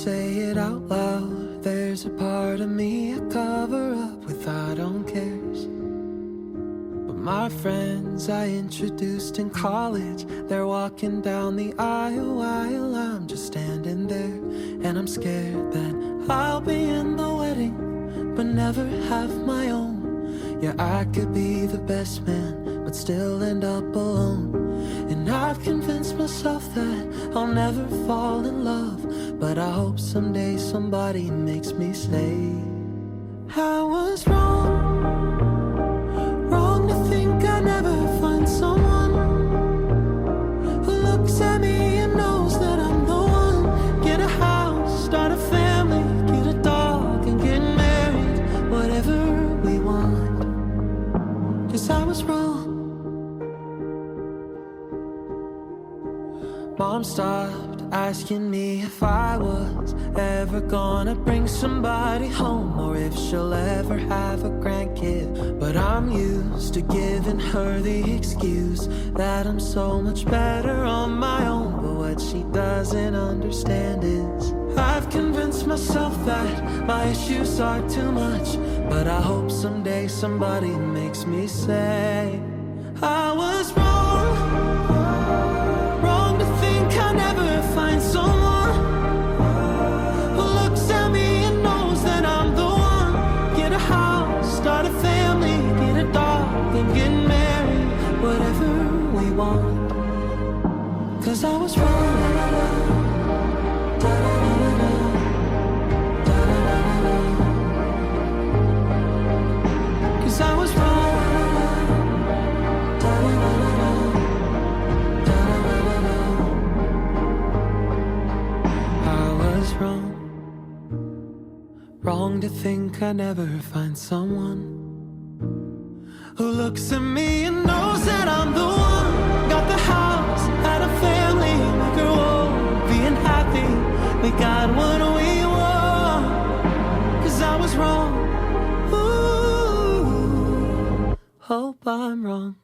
say it out loud. There's a part of me I cover up with I don't cares. But my friends I introduced in college, they're walking down the aisle while I'm just standing there. And I'm scared that I'll be in the wedding, but never have my own. Yeah, I could be the best man, but still end up alone. And I've convinced myself that I'll never fall in love, but I hope someday somebody makes me say I was wrong. Wrong to think I never find someone who looks at me and knows that I'm the one. Get a house, start a family, get a dog and get married, whatever we want. 'Cause I was wrong. Mom stopped asking me if I was ever gonna bring somebody home, or if she'll ever have a grandkid. But I'm used to giving her the excuse that I'm so much better on my own. But what she doesn't understand is I've convinced myself that my issues are too much, but I hope someday somebody makes me say I was wrong. Wrong to think I'll never find someone who looks at me and knows that I'm the one. Get a house, start a family, get a dog and get married, whatever we want. 'Cause I was wrong. I was wrong. I was wrong. Wrong to think I never find someone who looks at me and knows that I'm the one. Got the house, had a family, we grew old, being happy. We got what we want. 'Cause I was wrong. Hope I'm wrong.